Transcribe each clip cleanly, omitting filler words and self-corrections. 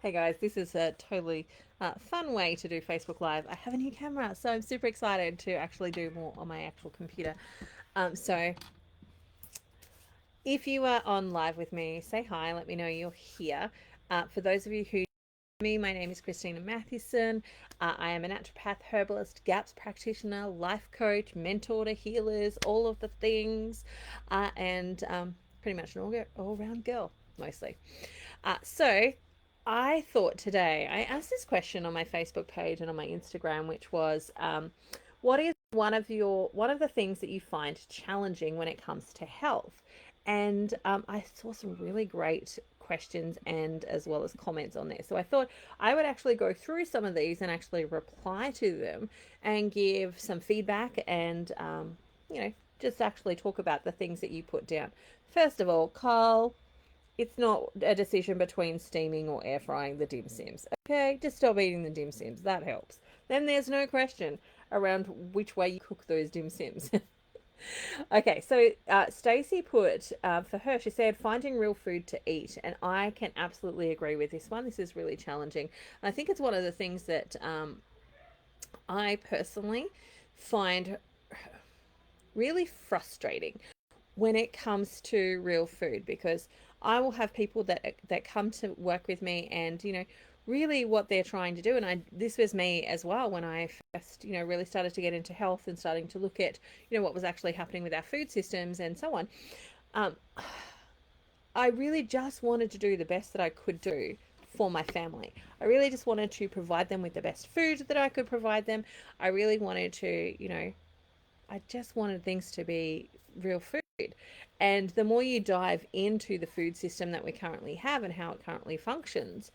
Hey guys, this is a totally fun way to do Facebook Live. I have a new camera, so I'm super excited to actually do more on my actual computer. So if you are on live with me, say hi, let me know you're here. For those of you who know me, my name is Christina Mathewson. I am a naturopath, herbalist, GAPS practitioner, life coach, mentor to healers, all of the things, and pretty much an all-round girl, mostly. So I thought today, I asked this question on my Facebook page and on my Instagram, which was, what is one of the things that you find challenging when it comes to health? And I saw some really great questions and as well as comments on there. So I thought I would actually go through some of these and actually reply to them and give some feedback and, just actually talk about the things that you put down. First of all, Carl, it's not a decision between steaming or air frying the dim sims. Okay, just stop eating the dim sims. That helps. Then there's no question around which way you cook those dim sims. Okay, so Stacey put for her, she said finding real food to eat, and I can absolutely agree with this one. This is really challenging. I think it's one of the things that I personally find really frustrating when it comes to real food, because I will have people that come to work with me, and really what they're trying to do, and I this was me as well when I first really started to get into health and starting to look at what was actually happening with our food systems and so on. um, I really just wanted to do the best that I could do for my family. I really just wanted to provide them with the best food that I could provide them. I really wanted to, I just wanted things to be real food. And the more you dive into the food system that we currently have and how it currently functions,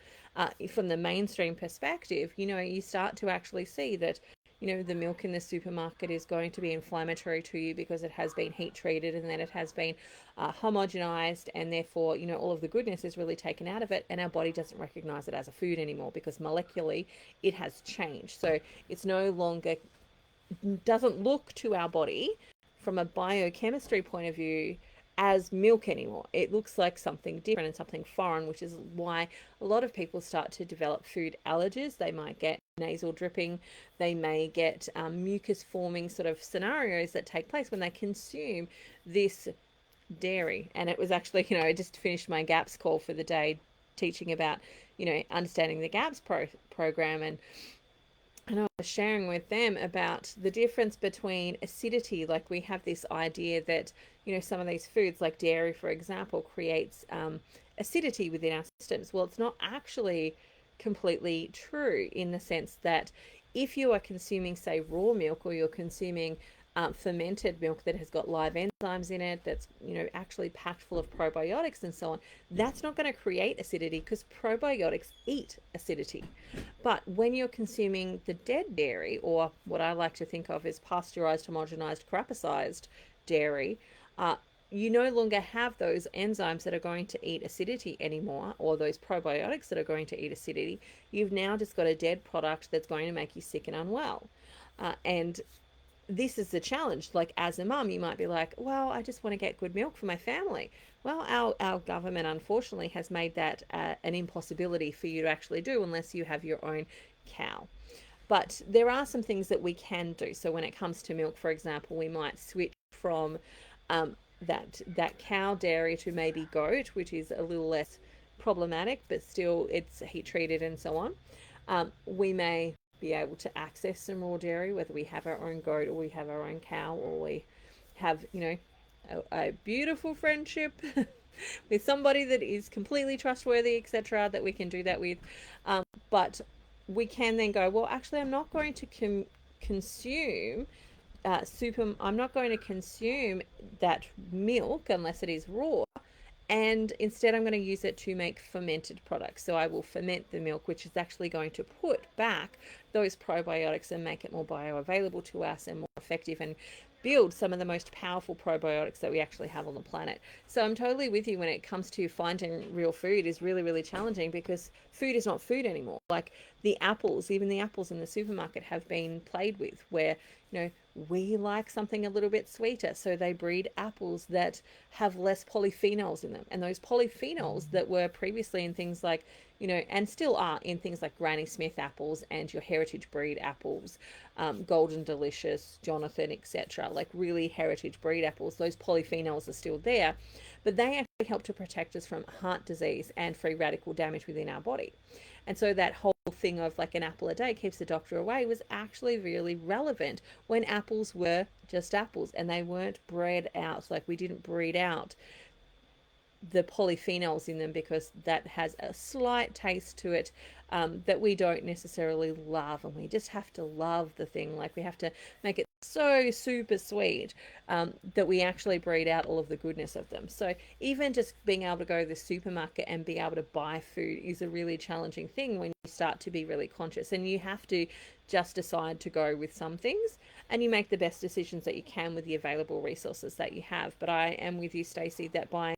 from the mainstream perspective, you start to actually see that, the milk in the supermarket is going to be inflammatory to you because it has been heat treated, and then it has been homogenized, and therefore, all of the goodness is really taken out of it, and our body doesn't recognize it as a food anymore because molecularly it has changed. So it's no longer, doesn't look to our body from a biochemistry point of view as milk anymore. It looks like something different and something foreign, which is why a lot of people start to develop food allergies. They might get nasal dripping, they may get mucus forming sort of scenarios that take place when they consume this dairy. And it was actually, I just finished my GAPS call for the day teaching about, understanding the GAPS program, and I was sharing with them about the difference between acidity. Like, we have this idea that, some of these foods, like dairy, for example, creates acidity within our systems. Well, it's not actually completely true, in the sense that if you are consuming, say, raw milk, or you're consuming fermented milk that has got live enzymes in it, that's actually packed full of probiotics and so on, that's not going to create acidity, because probiotics eat acidity. But when you're consuming the dead dairy, or what I like to think of as pasteurized, homogenized, crapicized dairy, you no longer have those enzymes that are going to eat acidity anymore, or those probiotics that are going to eat acidity. You've now just got a dead product that's going to make you sick and unwell. And this is the challenge. Like, as a mum, you might be like, well, I just want to get good milk for my family. Well, our government unfortunately has made that an impossibility for you to actually do, unless you have your own cow. But there are some things that we can do. So when it comes to milk, for example, we might switch from that cow dairy to maybe goat, which is a little less problematic, but still it's heat treated and so on. We may be able to access some raw dairy, whether we have our own goat or we have our own cow, or we have, a beautiful friendship with somebody that is completely trustworthy, etc., that we can do that with. But we can then go, well, actually, I'm not going to consume I'm not going to consume that milk unless it is raw, and instead I'm going to use it to make fermented products. So I will ferment the milk, which is actually going to put back those probiotics and make it more bioavailable to us and more effective, and build some of the most powerful probiotics that we actually have on the planet. So I'm totally with you when it comes to finding real food is really, really challenging, because food is not food anymore. Like the apples, even the apples in the supermarket have been played with, where, we like something a little bit sweeter. So they breed apples that have less polyphenols in them. And those polyphenols that were previously in things like, and still are in things like Granny Smith apples and your heritage breed apples, Golden Delicious, Jonathan, etc., like really heritage breed apples, those polyphenols are still there, but they actually help to protect us from heart disease and free radical damage within our body. And so that whole thing of like an apple a day keeps the doctor away was actually really relevant when apples were just apples and they weren't bred out. Like we didn't breed out the polyphenols in them because that has a slight taste to it that we don't necessarily love, and we just have to love the thing. Like we have to make it so super sweet that we actually breed out all of the goodness of them. So even just being able to go to the supermarket and be able to buy food is a really challenging thing when you start to be really conscious, and you have to just decide to go with some things and you make the best decisions that you can with the available resources that you have. But I am with you, Stacey, that by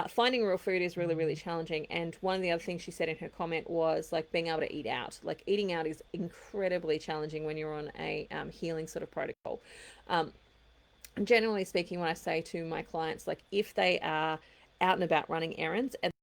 finding real food is really, really challenging. And one of the other things she said in her comment was like being able to eat out. Like eating out is incredibly challenging when you're on a healing sort of protocol. Generally speaking, when I say to my clients, like if they are out and about running errands and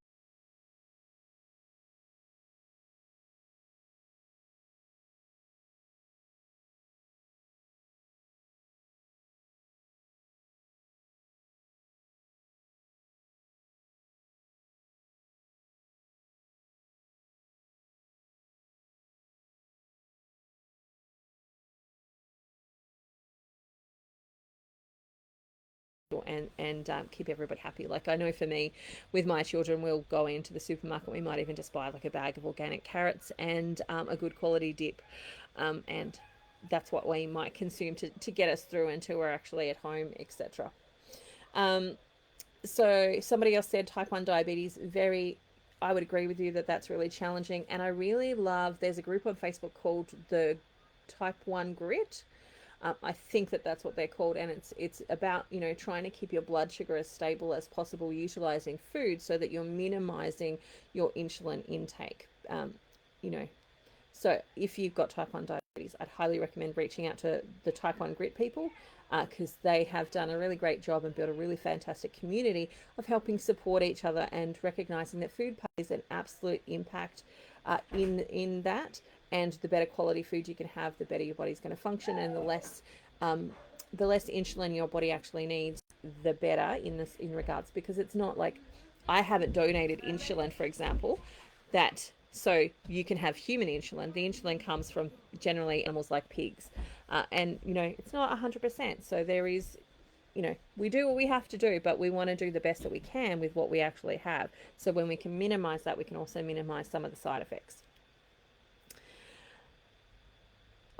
keep everybody happy. Like I know for me, with my children, we'll go into the supermarket. We might even just buy like a bag of organic carrots and a good quality dip, and that's what we might consume to get us through until we're actually at home, etc. So somebody else said type 1 diabetes, very, I would agree with you that that's really challenging. And I really love, there's a group on Facebook called the type 1 grit. I think that that's what they're called, and it's about trying to keep your blood sugar as stable as possible, utilizing food so that you're minimizing your insulin intake. You know, so if you've got type 1 diabetes, I'd highly recommend reaching out to the type 1 grit people because they have done a really great job and built a really fantastic community of helping support each other and recognizing that food plays an absolute impact in that. And the better quality food you can have, the better your body's going to function, and the less insulin your body actually needs, the better in regards, because it's not like I haven't donated insulin, for example, that so you can have human insulin. The insulin comes from generally animals like pigs, and it's not 100%. So there is, we do what we have to do, but we want to do the best that we can with what we actually have. So when we can minimize that, we can also minimize some of the side effects.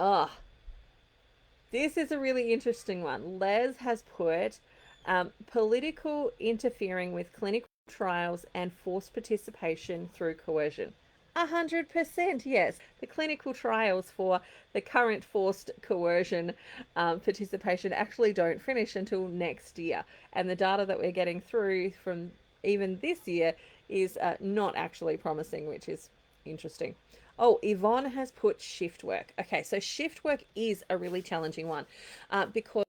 Ah, this is a really interesting one. Les has put political interfering with clinical trials and forced participation through coercion. 100%, yes. The clinical trials for the current forced coercion participation actually don't finish until next year. And the data that we're getting through from even this year is not actually promising, which is interesting. Oh, Yvonne has put shift work. Okay, so shift work is a really challenging one because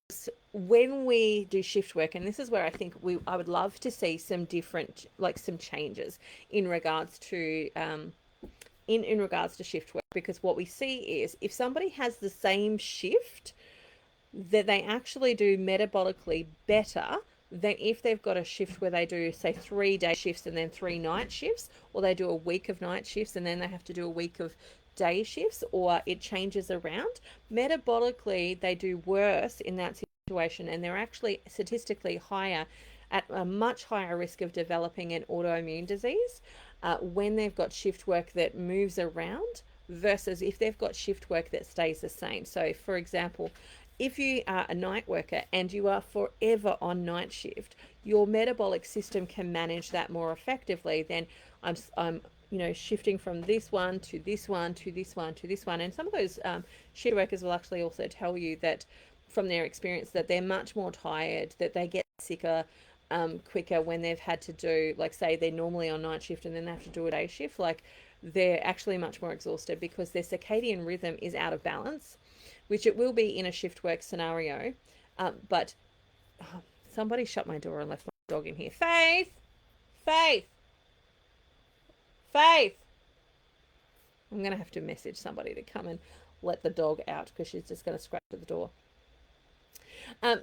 when we do shift work, and this is where I think I would love to see some different, like some changes in regards to in regards to shift work, because what we see is if somebody has the same shift, that they actually do metabolically better than if they've got a shift where they do say 3-day shifts and then 3 night shifts, or they do a week of night shifts and then they have to do a week of day shifts, or it changes around. Metabolically they do worse in that situation, and they're actually statistically higher, at a much higher risk of developing an autoimmune disease when they've got shift work that moves around versus if they've got shift work that stays the same. So for example, if you are a night worker and you are forever on night shift, your metabolic system can manage that more effectively than I'm shifting from this one to this one to this one to this one. And some of those shift workers will actually also tell you that from their experience that they're much more tired, that they get sicker quicker when they've had to do, like say they're normally on night shift and then they have to do a day shift. Like they're actually much more exhausted because their circadian rhythm is out of balance, which it will be in a shift work scenario. But somebody shut my door and left my dog in here. Faith! Faith! Faith! I'm going to have to message somebody to come and let the dog out because she's just going to scratch at the door.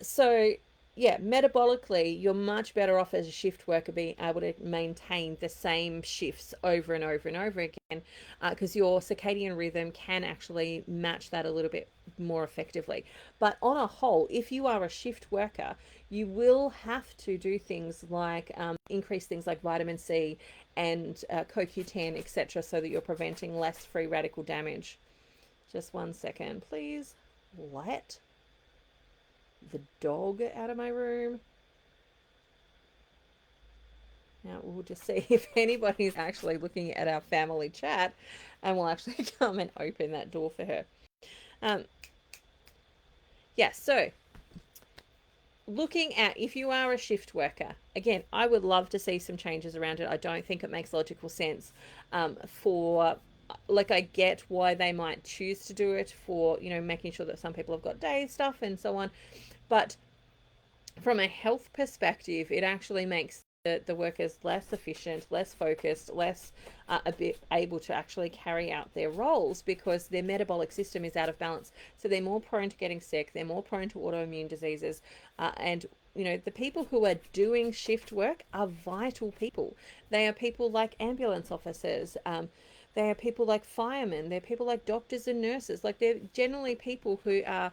So yeah, metabolically, you're much better off as a shift worker being able to maintain the same shifts over and over and over again, because your circadian rhythm can actually match that a little bit more effectively. But on a whole, if you are a shift worker, you will have to do things like increase things like vitamin C and CoQ10, etc., so that you're preventing less free radical damage. Just 1 second, please. Let the dog out of my room. Now we'll just see if anybody's actually looking at our family chat, and we'll actually come and open that door for her. Yeah, so looking at if you are a shift worker, again, I would love to see some changes around it. I don't think it makes logical sense for, like, I get why they might choose to do it for, you know, making sure that some people have got day stuff and so on. But from a health perspective, it actually makes the workers less efficient, less focused, less a bit able to actually carry out their roles because their metabolic system is out of balance. So they're more prone to getting sick, they're more prone to autoimmune diseases, and you know, the people who are doing shift work are vital people. They are people like ambulance officers. They are people like firemen. They're people like doctors and nurses. Like, they're generally people who are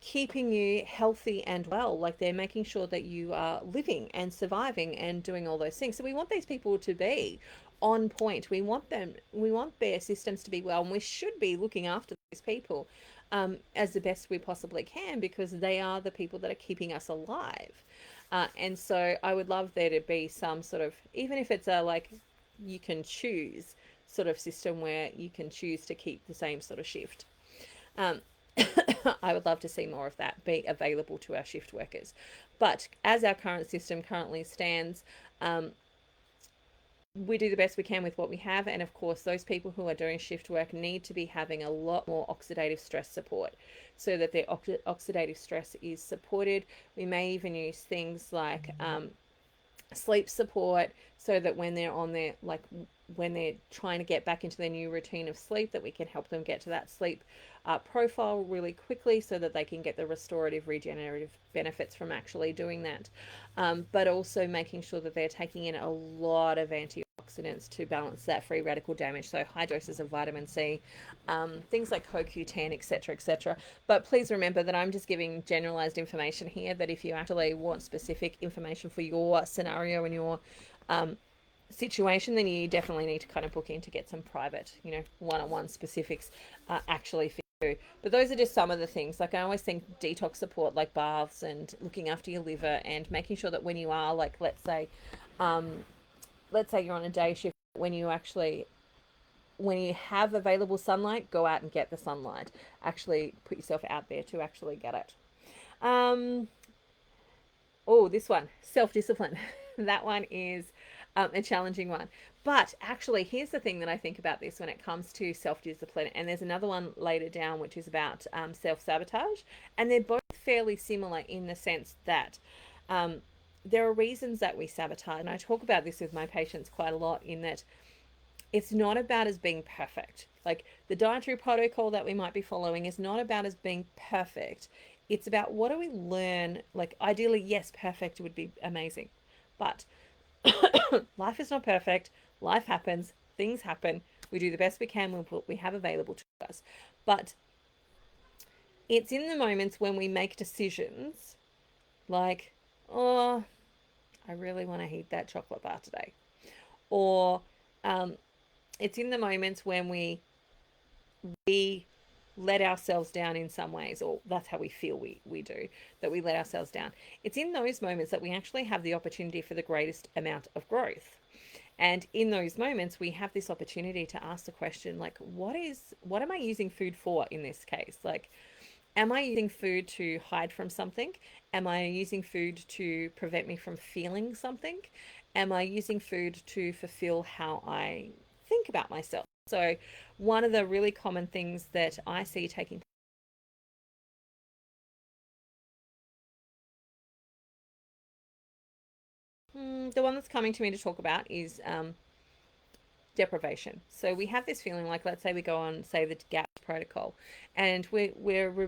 keeping you healthy and well. Like, they're making sure that you are living and surviving and doing all those things. So we want these people to be on point. We want their systems to be well, and we should be looking after these people as the best we possibly can, because they are the people that are keeping us alive. And so I would love there to be some sort of, even if it's a, like, you can choose sort of system where you can choose to keep the same sort of shift. I would love to see more of that be available to our shift workers. But as our current system currently stands, we do the best we can with what we have. And of course, those people who are doing shift work need to be having a lot more oxidative stress support so that their oxidative stress is supported. We may even use things like sleep support, so that when they're on their, like, when they're trying to get back into their new routine of sleep, that we can help them get to that sleep profile really quickly so that they can get the restorative regenerative benefits from actually doing that. But also making sure that they're taking in a lot of antioxidants to balance that free radical damage, so high doses of vitamin C, things like CoQ10, etc., etc. But please remember that I'm just giving generalized information here, that if you actually want specific information for your scenario and your situation, then you definitely need to kind of book in to get some private, you know, one-on-one specifics actually for you. But those are just some of the things. Like, I always think detox support, like baths and looking after your liver, and making sure that when you are, like, let's say you're on a day shift, when you have available sunlight, go out and get the sunlight. Actually put yourself out there to actually get it. Oh, this one, self-discipline. That one is a challenging one. But actually, here's the thing that I think about this when it comes to self-discipline. And there's another one later down, which is about self-sabotage. And they're both fairly similar in the sense that there are reasons that we sabotage. And I talk about this with my patients quite a lot, in that it's not about us being perfect. Like, the dietary protocol that we might be following is not about us being perfect. It's about, what do we learn? Like, ideally, yes, perfect would be amazing. But life is not perfect. Life happens. Things happen. We do the best we can with what we have available to us. But it's in the moments when we make decisions like, oh, I really want to eat that chocolate bar today. Or it's in the moments when we let ourselves down in some ways, or that's how we feel we do, that we let ourselves down. It's in those moments that we actually have the opportunity for the greatest amount of growth. And in those moments, we have this opportunity to ask the question, like, what am I using food for in this case? Like, am I using food to hide from something? Am I using food to prevent me from feeling something? Am I using food to fulfill how I think about myself? So one of the really common things that I see taking The one that's coming to me to talk about is deprivation. So we have this feeling like, let's say we go on, say, the GAPS protocol, and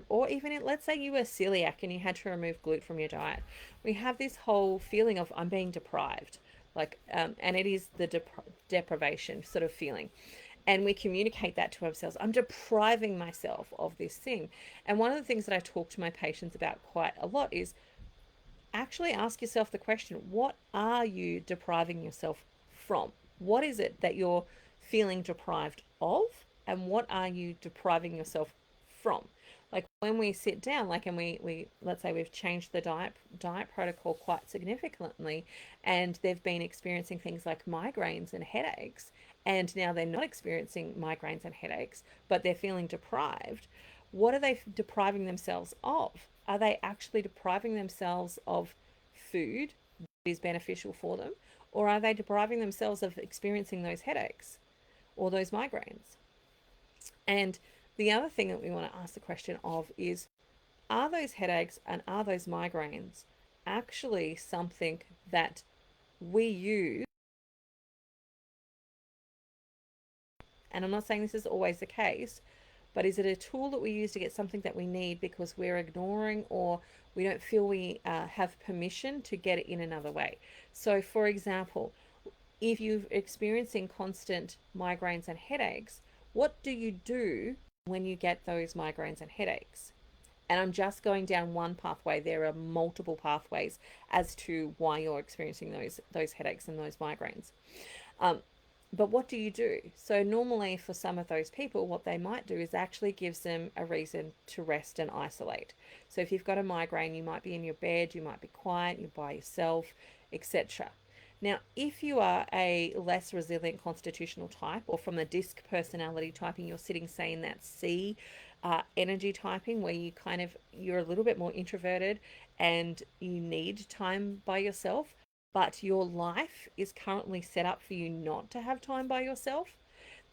or even let's say you were celiac and you had to remove gluten from your diet. We have this whole feeling of I'm being deprived, and it is the deprivation sort of feeling. And we communicate that to ourselves. I'm depriving myself of this thing. And one of the things that I talk to my patients about quite a lot is actually ask yourself the question, what are you depriving yourself from? What is it that you're feeling deprived of? And what are you depriving yourself from? Like when we sit down, like, and we let's say we've changed the diet protocol quite significantly, and they've been experiencing things like migraines and headaches, and now they're not experiencing migraines and headaches, but they're feeling deprived. What are they depriving themselves of? Are they actually depriving themselves of food that is beneficial for them? Or are they depriving themselves of experiencing those headaches or those migraines? And the other thing that we want to ask the question of is, are those headaches and are those migraines actually something that we use? And I'm not saying this is always the case, but is it a tool that we use to get something that we need because we're ignoring, or we don't feel we have permission to get it in another way? So, for example, if you're experiencing constant migraines and headaches, what do you do when you get those migraines and headaches? And I'm just going down one pathway. There are multiple pathways as to why you're experiencing those headaches and those migraines. Um, but what do you do? So normally for some of those people, what they might do is actually gives them a reason to rest and isolate. So if you've got a migraine, you might be in your bed, you might be quiet, you're by yourself, etc. Now, if you are a less resilient constitutional type, or from the disc personality typing, you're sitting, say, in that C energy typing, where you're a little bit more introverted and you need time by yourself, but your life is currently set up for you not to have time by yourself,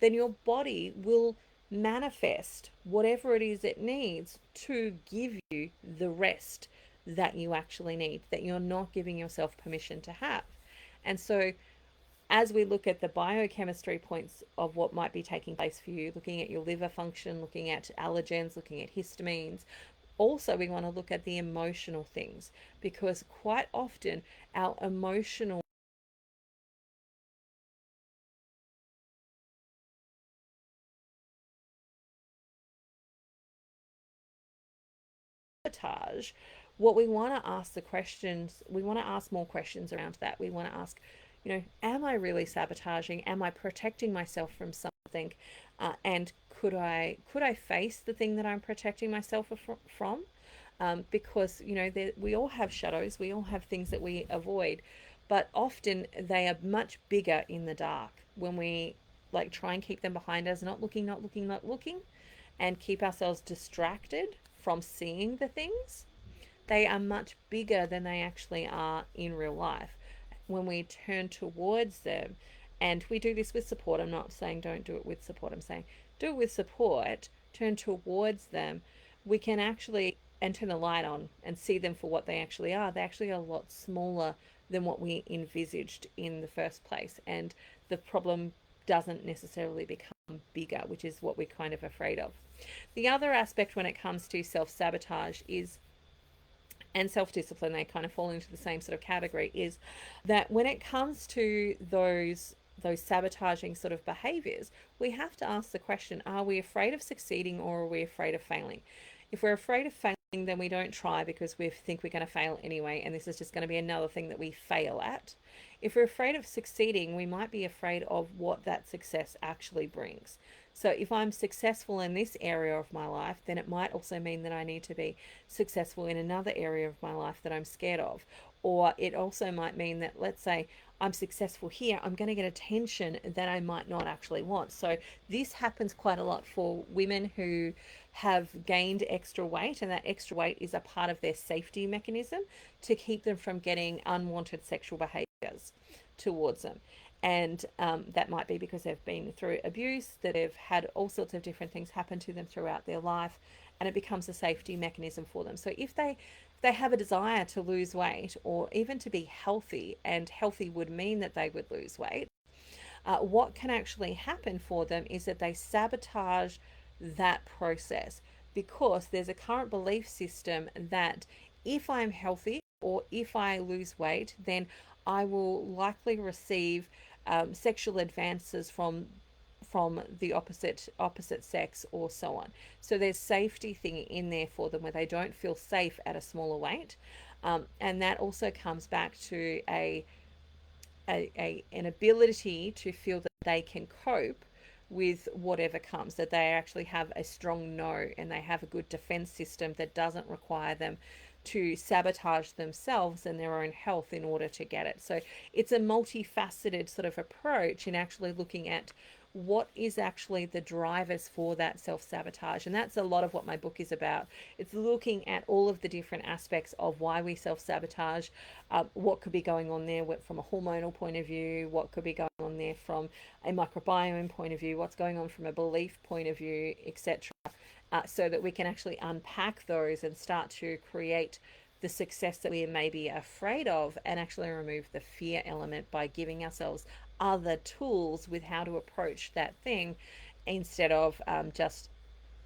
then your body will manifest whatever it is it needs to give you the rest that you actually need, that you're not giving yourself permission to have. And so, as we look at the biochemistry points of what might be taking place for you, looking at your liver function, looking at allergens, looking at histamines, also we want to look at the emotional things, because quite often our emotional sabotage, what we want to ask the questions, we want to ask more questions around that. We want to ask, am I really sabotaging? Am I protecting myself from something? And could I face the thing that I'm protecting myself from? Because we all have shadows, we all have things that we avoid, but often they are much bigger in the dark when we like try and keep them behind us, not looking, not looking, not looking, and keep ourselves distracted from seeing the things. They are much bigger than they actually are in real life. When we turn towards them, and we do this with support, I'm not saying don't do it with support, I'm saying do it with support, turn towards them, we can actually, and turn the light on and see them for what they actually are. They actually are a lot smaller than what we envisaged in the first place. And the problem doesn't necessarily become bigger, which is what we're kind of afraid of. The other aspect when it comes to self sabotage is, and self discipline, they kind of fall into the same sort of category, is that when it comes to those sabotaging sort of behaviors, we have to ask the question, are we afraid of succeeding or are we afraid of failing? If we're afraid of failing, then we don't try because we think we're going to fail anyway, and this is just going to be another thing that we fail at. If we're afraid of succeeding, we might be afraid of what that success actually brings. So if I'm successful in this area of my life, then it might also mean that I need to be successful in another area of my life that I'm scared of. Or it also might mean that, let's say, I'm successful here, I'm going to get attention that I might not actually want. So this happens quite a lot for women who have gained extra weight, and that extra weight is a part of their safety mechanism to keep them from getting unwanted sexual behaviors towards them. And that might be because they've been through abuse, that they've had all sorts of different things happen to them throughout their life, and it becomes a safety mechanism for them. So if they they have a desire to lose weight or even to be healthy, and healthy would mean that they would lose weight, what can actually happen for them is that they sabotage that process because there's a current belief system that if I'm healthy or if I lose weight, then I will likely receive sexual advances from the opposite sex or so on. So there's safety thing in there for them where they don't feel safe at a smaller weight, and that also comes back to an ability to feel that they can cope with whatever comes, that they actually have a strong no and they have a good defense system that doesn't require them to sabotage themselves and their own health in order to get it. So it's a multifaceted sort of approach in actually looking at what is actually the drivers for that self-sabotage, and that's a lot of what my book is about. It's looking at all of the different aspects of why we self-sabotage, what could be going on there from a hormonal point of view, what could be going on there from a microbiome point of view, what's going on from a belief point of view, etc., so that we can actually unpack those and start to create the success that we may be afraid of, and actually remove the fear element by giving ourselves other tools with how to approach that thing, instead of just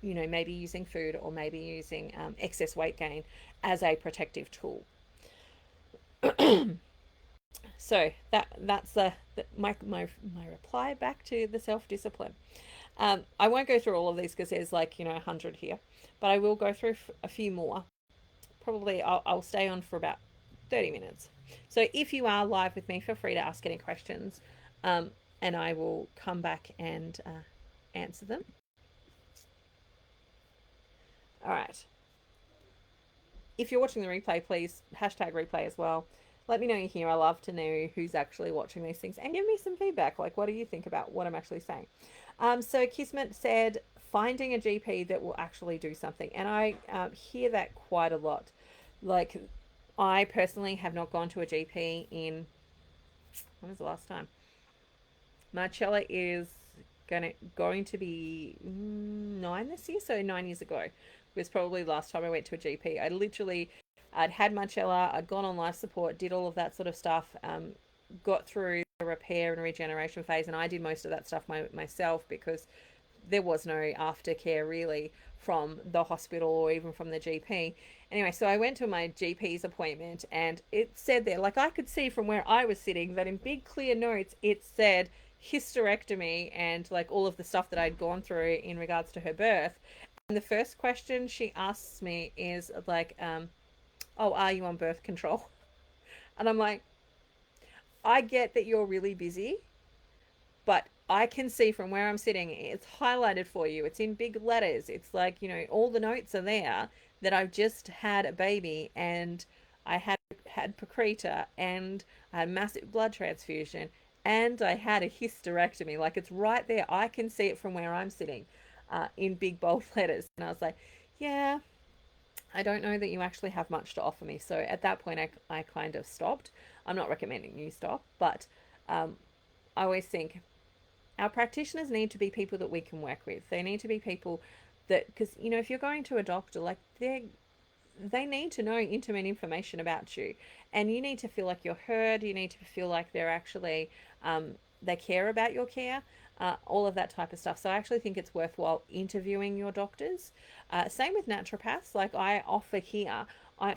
maybe using food or maybe using excess weight gain as a protective tool. So that's my reply back to the self-discipline. I won't go through all of these because there's 100 here, but I will go through a few more. Probably I'll stay on for about 30 minutes. So if you are live with me, feel free to ask any questions, and I will come back and answer them. All right. If you're watching the replay, please hashtag replay as well. Let me know you're here. I love to know who's actually watching these things, and give me some feedback. Like, what do you think about what I'm actually saying? So Kismet said, finding a GP that will actually do something. And I hear that quite a lot. Like, I personally have not gone to a GP in, when was the last time? Marcella is going to be 9 this year, so 9 years ago was probably the last time I went to a GP. I'd had Marcella, I'd gone on life support, did all of that sort of stuff, got through the repair and regeneration phase, and I did most of that stuff myself because there was no aftercare really from the hospital or even from the GP. Anyway, so I went to my GP's appointment, and it said there, like, I could see from where I was sitting that in big clear notes it said hysterectomy and like all of the stuff that I'd gone through in regards to her birth. And the first question she asks me is like, oh, are you on birth control? And I'm like, I get that you're really busy, but I can see from where I'm sitting, it's highlighted for you. It's in big letters. It's like, all the notes are there that I've just had a baby, and I had Precreta, and I had massive blood transfusion, and I had a hysterectomy. Like, it's right there. I can see it from where I'm sitting, in big bold letters. And I was like, yeah, I don't know that you actually have much to offer me. So at that point, I kind of stopped. I'm not recommending you stop, but I always think our practitioners need to be people that we can work with. They need to be people that, because if you're going to a doctor, like, they need to know intimate information about you, and you need to feel like you're heard. You need to feel like they're actually they care about your care, all of that type of stuff. So I actually think it's worthwhile interviewing your doctors. Same with naturopaths. Like, I offer here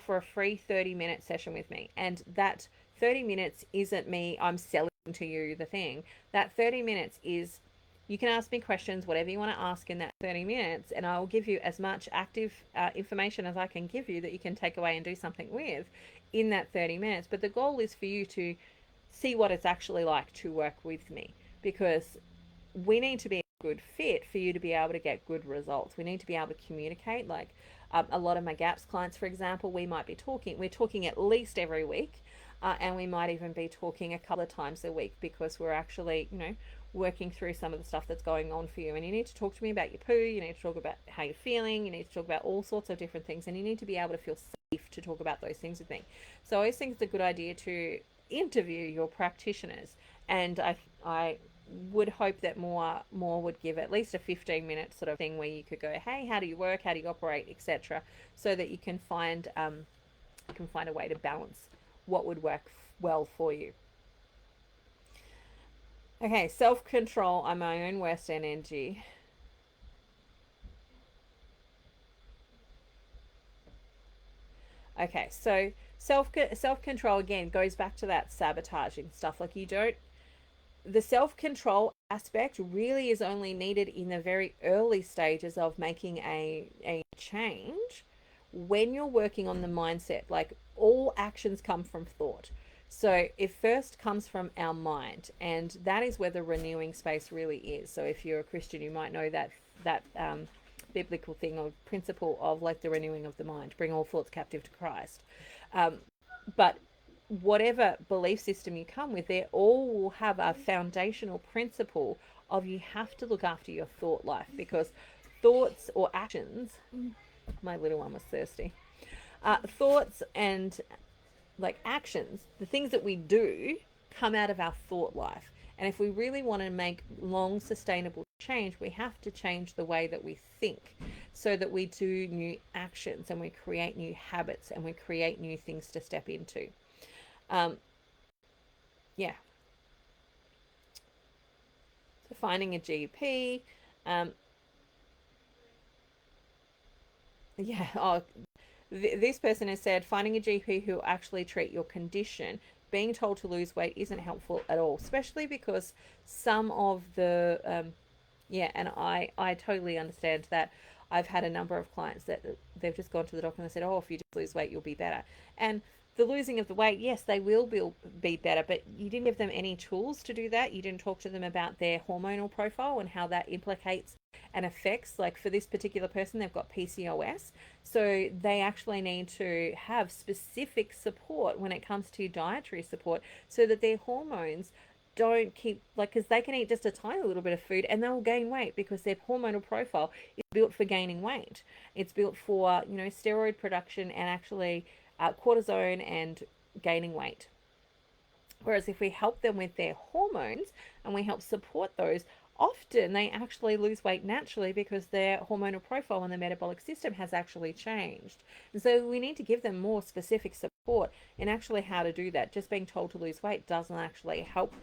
for a free 30-minute session with me, and that 30 minutes isn't me, I'm selling to you the thing. That 30 minutes is, you can ask me questions, whatever you want to ask in that 30 minutes, and I will give you as much active information as I can give you that you can take away and do something with in that 30 minutes. But the goal is for you to see what it's actually like to work with me, because we need to be a good fit for you to be able to get good results. We need to be able to communicate. Like, a lot of my GAPS clients, for example, we're talking at least every week. And we might even be talking a couple of times a week, because we're actually, working through some of the stuff that's going on for you. And you need to talk to me about your poo. You need to talk about how you're feeling. You need to talk about all sorts of different things. And you need to be able to feel safe to talk about those things with me. So I always think it's a good idea to interview your practitioners. And I would hope that more would give at least a 15-minute sort of thing where you could go, hey, how do you work? How do you operate? Etc. So that you can find you can find a way to balance what would work well for you. Okay, self control. I'm my own worst energy. Okay, so self control again goes back to that sabotaging stuff. Like you don't, the self control aspect really is only needed in the very early stages of making a change when you're working on the mindset. Like all actions come from thought. So it first comes from our mind, and that is where the renewing space really is. So if you're a Christian, you might know that biblical thing or principle of like the renewing of the mind, bring all thoughts captive to Christ. Um, but whatever belief system you come with, they all will have a foundational principle of you have to look after your thought life, because thoughts or actions, my little one was thirsty, thoughts and like actions, the things that we do come out of our thought life. And if we really want to make long sustainable change, we have to change the way that we think so that we do new actions and we create new habits and we create new things to step into. Um, yeah. So finding a GP. Um, yeah. Oh, this person has said finding a GP who will actually treat your condition. Being told to lose weight isn't helpful at all, especially because some of the yeah, and I totally understand that. I've had a number of clients that they've just gone to the doctor and they said, oh, if you just lose weight, you'll be better. And the losing of the weight, yes, they will be better, but you didn't give them any tools to do that. You didn't talk to them about their hormonal profile and how that implicates and affects, like for this particular person, they've got PCOS. So they actually need to have specific support when it comes to dietary support so that their hormones don't keep, like, because they can eat just a tiny little bit of food and they'll gain weight because their hormonal profile is built for gaining weight. It's built for, you know, steroid production and actually cortisone and gaining weight. Whereas if we help them with their hormones and we help support those, often they actually lose weight naturally because their hormonal profile and their metabolic system has actually changed. And so we need to give them more specific support in actually how to do that. Just being told to lose weight doesn't actually help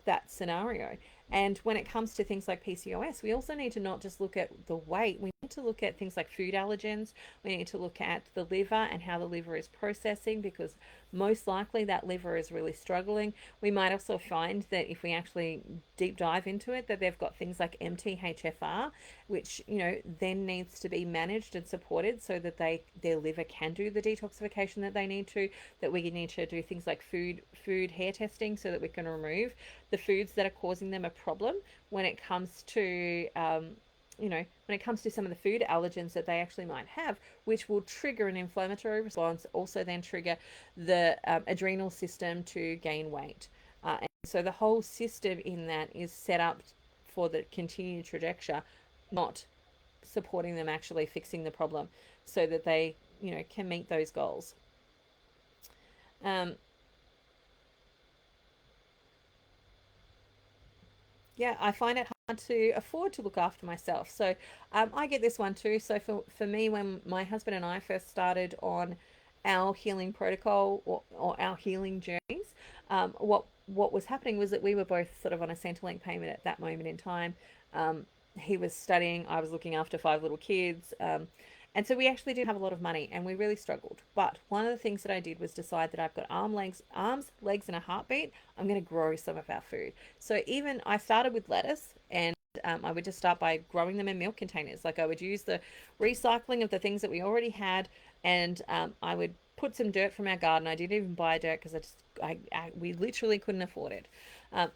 that scenario. And when it comes to things like PCOS, we also need to not just look at the weight. We need to look at things like food allergens. We need to look at the liver and how the liver is processing, because most likely that liver is really struggling. We might also find that if we actually deep dive into it, that they've got things like MTHFR, which, you know, then needs to be managed and supported so that their liver can do the detoxification that they need to. That we need to do things like food hair testing so that we can remove the foods that are causing them a problem when it comes to when it comes to some of the food allergens that they actually might have, which will trigger an inflammatory response, also then trigger the adrenal system to gain weight. And so the whole system in that is set up for the continued trajectory, not supporting them actually fixing the problem so that they, you know, can meet those goals. Yeah, I find it hard to afford to look after myself. So I get this one too. So for me, when my husband and I first started on our healing protocol or our healing journeys, what was happening was that we were both sort of on a Centrelink payment at that moment in time. He was studying, I was looking after five little kids. And so we actually did have a lot of money and we really struggled. But one of the things that I did was decide that I've got arms, legs, and a heartbeat. I'm going to grow some of our food. So even I started with lettuce, and I would just start by growing them in milk containers. Like I would use the recycling of the things that we already had, and I would put some dirt from our garden. I didn't even buy dirt because we literally couldn't afford it. Um,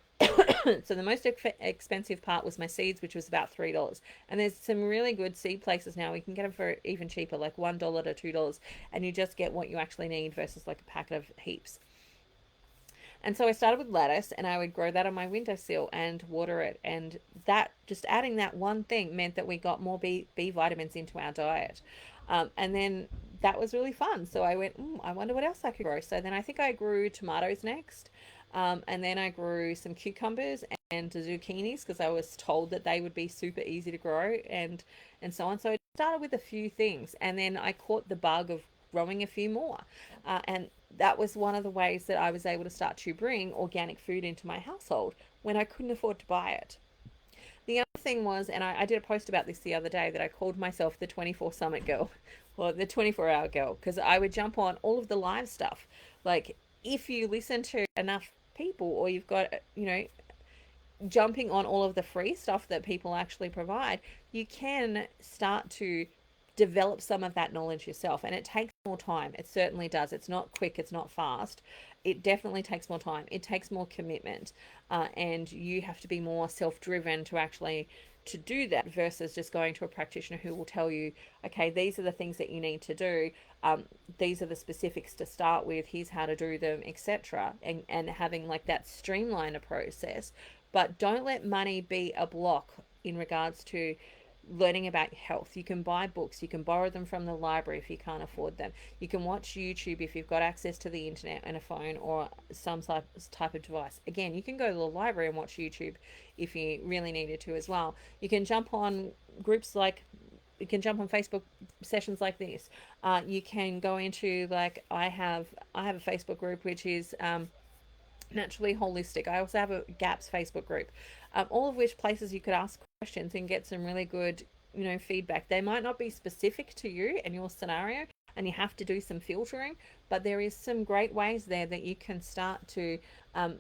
so the most expensive part was my seeds, which was about $3. And there's some really good seed places now. We can get them for even cheaper, like $1 to $2, and you just get what you actually need versus like a packet of heaps. And so I started with lettuce, and I would grow that on my windowsill and water it. And that, just adding that one thing, meant that we got more B vitamins into our diet. And then that was really fun. So I went, I wonder what else I could grow. So then I think I grew tomatoes next. And then I grew some cucumbers and zucchinis because I was told that they would be super easy to grow and so on. So I started with a few things, and then I caught the bug of growing a few more. And that was one of the ways that I was able to start to bring organic food into my household when I couldn't afford to buy it. The other thing was, and I did a post about this the other day, that I called myself the 24 Summit Girl, or the 24-hour girl, because I would jump on all of the live stuff. Like, if you listen to enough people, or you've got, jumping on all of the free stuff that people actually provide, you can start to develop some of that knowledge yourself. And it takes more time. It certainly does. It's not quick, it's not fast. It definitely takes more time. It takes more commitment. And you have to be more self-driven to actually to do that versus just going to a practitioner who will tell you, okay, these are the things that you need to do. These are the specifics to start with. Here's how to do them, etc. And having like that streamline a process. But don't let money be a block in regards to learning about health. You can buy books, you can borrow them from the library if you can't afford them. You can watch YouTube if you've got access to the internet and a phone or some type of device. Again, you can go to the library and watch YouTube if you really needed to as well. You can jump on groups like you can jump on Facebook sessions like this. You can go into like I have a Facebook group which is Naturally Holistic. I also have a GAPS Facebook group, all of which places you could ask questions and get some really good, feedback. They might not be specific to you and your scenario, and you have to do some filtering, but there is some great ways there that you can start to um,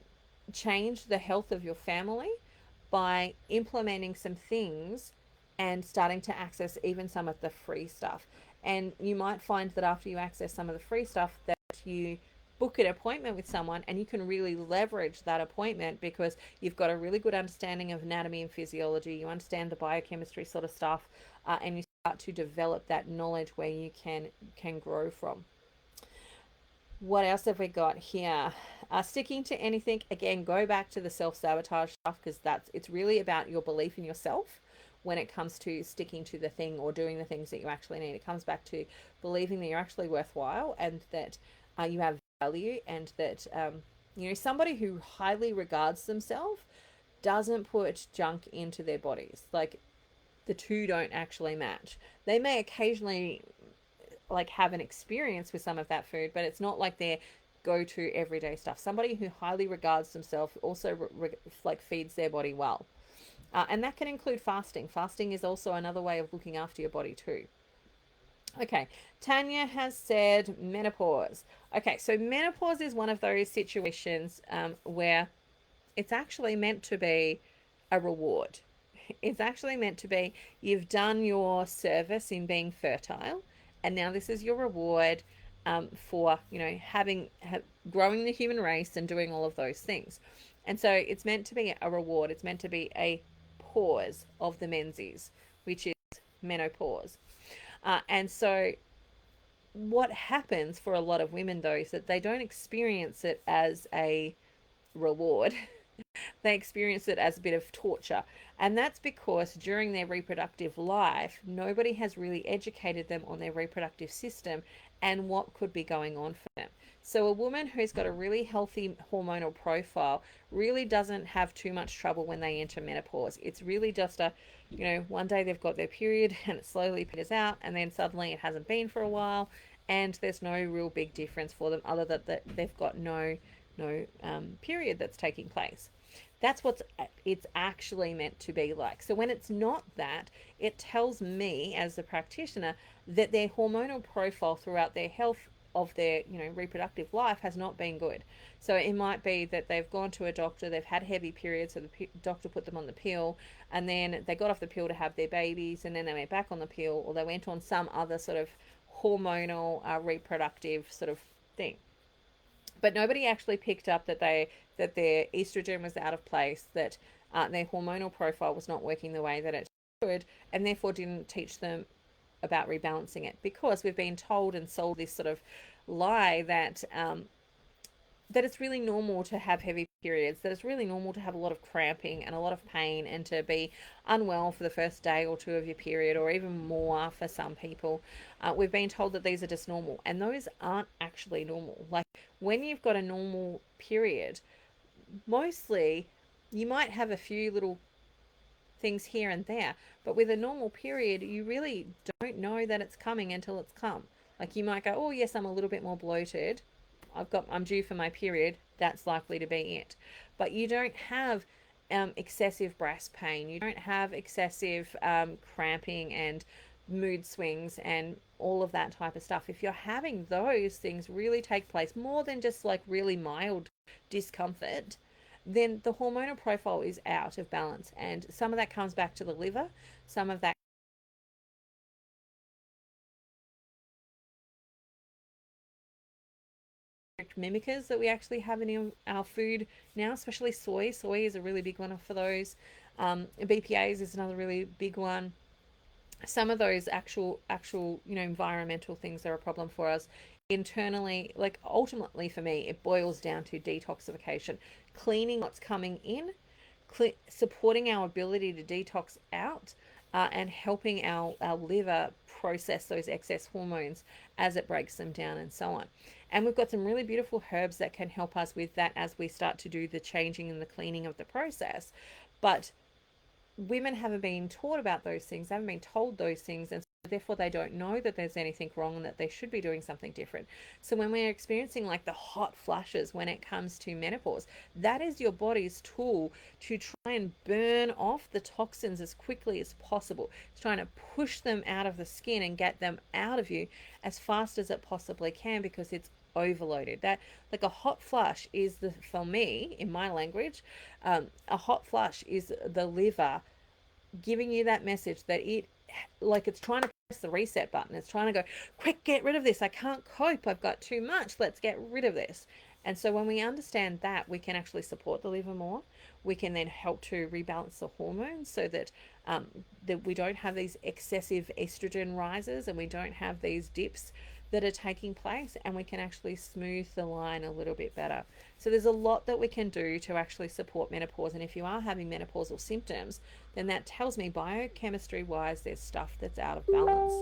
change the health of your family by implementing some things and starting to access even some of the free stuff. And you might find that after you access some of the free stuff that you book an appointment with someone and you can really leverage that appointment because you've got a really good understanding of anatomy and physiology, you understand the biochemistry sort of stuff, and you start to develop that knowledge where you can grow from. What else have we got here? Sticking to anything, again, go back to the self-sabotage stuff because it's really about your belief in yourself when it comes to sticking to the thing or doing the things that you actually need. It comes back to believing that you're actually worthwhile and that you have value, and that somebody who highly regards themselves doesn't put junk into their bodies. Like, the two don't actually match. They may occasionally like have an experience with some of that food, but it's not like their go-to everyday stuff. Somebody who highly regards themselves also like feeds their body well, and that can include fasting. Fasting is also another way of looking after your body too. Okay, Tanya has said menopause. Okay, so menopause is one of those situations where it's actually meant to be a reward. It's actually meant to be you've done your service in being fertile, and now this is your reward for growing the human race and doing all of those things. And so it's meant to be a reward. It's meant to be a pause of the menses, which is menopause. And so what happens for a lot of women though is that they don't experience it as a reward. They experience it as a bit of torture. And that's because during their reproductive life, nobody has really educated them on their reproductive system and what could be going on for them. So a woman who's got a really healthy hormonal profile really doesn't have too much trouble when they enter menopause. It's really just one day they've got their period and it slowly peters out, and then suddenly it hasn't been for a while, and there's no real big difference for them other than that they've got no period that's taking place. That's what it's actually meant to be like. So when it's not that, it tells me as a practitioner that their hormonal profile throughout their health of their reproductive life has not been good. So it might be that they've gone to a doctor, they've had heavy periods, so the doctor put them on the pill, and then they got off the pill to have their babies, and then they went back on the pill, or they went on some other sort of hormonal reproductive sort of thing. But nobody actually picked up that their estrogen was out of place, that their hormonal profile was not working the way that it should, and therefore didn't teach them about rebalancing it, because we've been told and sold this sort of lie that that it's really normal to have heavy periods, that it's really normal to have a lot of cramping and a lot of pain and to be unwell for the first day or two of your period, or even more for some people. We've been told that these are just normal, and those aren't actually normal. Like, when you've got a normal period, mostly you might have a few little things here and there, but with a normal period, you really don't know that it's coming until it's come. Like you might go, oh yes, I'm a little bit more bloated. I'm due for my period. That's likely to be it. But you don't have excessive breast pain. You don't have excessive cramping and mood swings and all of that type of stuff. If you're having those things really take place more than just like really mild discomfort, then the hormonal profile is out of balance. And some of that comes back to the liver, some of that mimickers that we actually have in our food now, especially soy. Soy is a really big one for those. BPAs is another really big one. Some of those actual environmental things are a problem for us internally. Like ultimately for me, it boils down to detoxification, cleaning what's coming in, supporting our ability to detox out, and helping our liver process those excess hormones as it breaks them down and so on. And we've got some really beautiful herbs that can help us with that as we start to do the changing and the cleaning of the process. But women haven't been taught about those things, haven't been told those things, and therefore they don't know that there's anything wrong and that they should be doing something different. So when we're experiencing like the hot flashes when it comes to menopause, that is your body's tool to try and burn off the toxins as quickly as possible. It's trying to push them out of the skin and get them out of you as fast as it possibly can, because it's overloaded. That, like, a hot flush is the, for me in my language, a hot flush is the liver giving you that message that it's trying to press the reset button. It's trying to go, quick, get rid of this. I can't cope. I've got too much. Let's get rid of this. And so when we understand that, we can actually support the liver more. We can then help to rebalance the hormones so that we don't have these excessive estrogen rises and we don't have these dips that are taking place, and we can actually smooth the line a little bit better. So there's a lot that we can do to actually support menopause. And if you are having menopausal symptoms, then that tells me biochemistry wise there's stuff that's out of balance.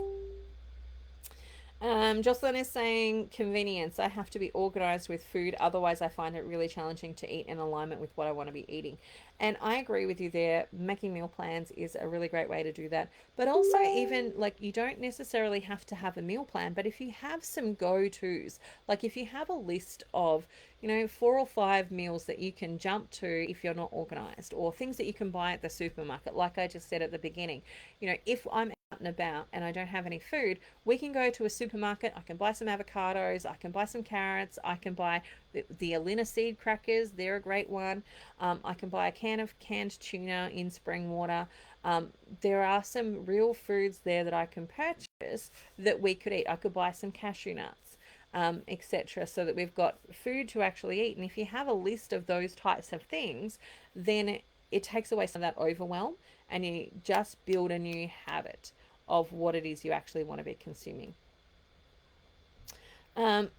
Jocelyn is saying convenience. I have to be organized with food, otherwise I find it really challenging to eat in alignment with what I want to be eating. And I agree with you there. Making meal plans is a really great way to do that. But also, even like, you don't necessarily have to have a meal plan, but if you have some go-tos, like if you have a list of 4 or 5 meals that you can jump to if you're not organized, or things that you can buy at the supermarket, like I just said at the beginning, if I'm out and about and I don't have any food, we can go to a supermarket. I can buy some avocados, I can buy some carrots, I can buy the Alina seed crackers, they're a great one. I can buy a can of canned tuna in spring water. There are some real foods there that I can purchase that we could eat. I could buy some cashew nuts, etc., so that we've got food to actually eat. And if you have a list of those types of things, then it takes away some of that overwhelm, and you just build a new habit of what it is you actually want to be consuming. Um,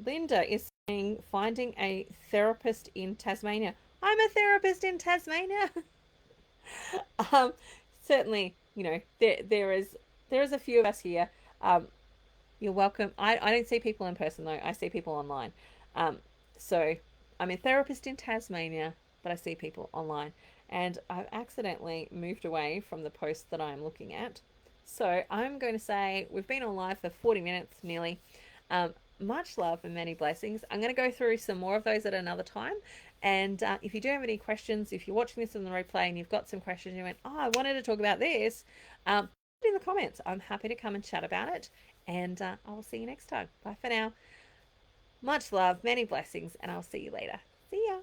Linda is saying finding a therapist in Tasmania. I'm a therapist in Tasmania. um, Certainly, there is a few of us here. You're welcome. I don't see people in person though. I see people online. So I'm a therapist in Tasmania, but I see people online. And I've accidentally moved away from the post that I'm looking at. So I'm going to say we've been on live for 40 minutes nearly. Much love and many blessings. I'm going to go through some more of those at another time. And if you do have any questions, if you're watching this in the replay and you've got some questions, and you went, oh, I wanted to talk about this, put it in the comments. I'm happy to come and chat about it. And I will see you next time. Bye for now. Much love, many blessings, and I'll see you later. See ya.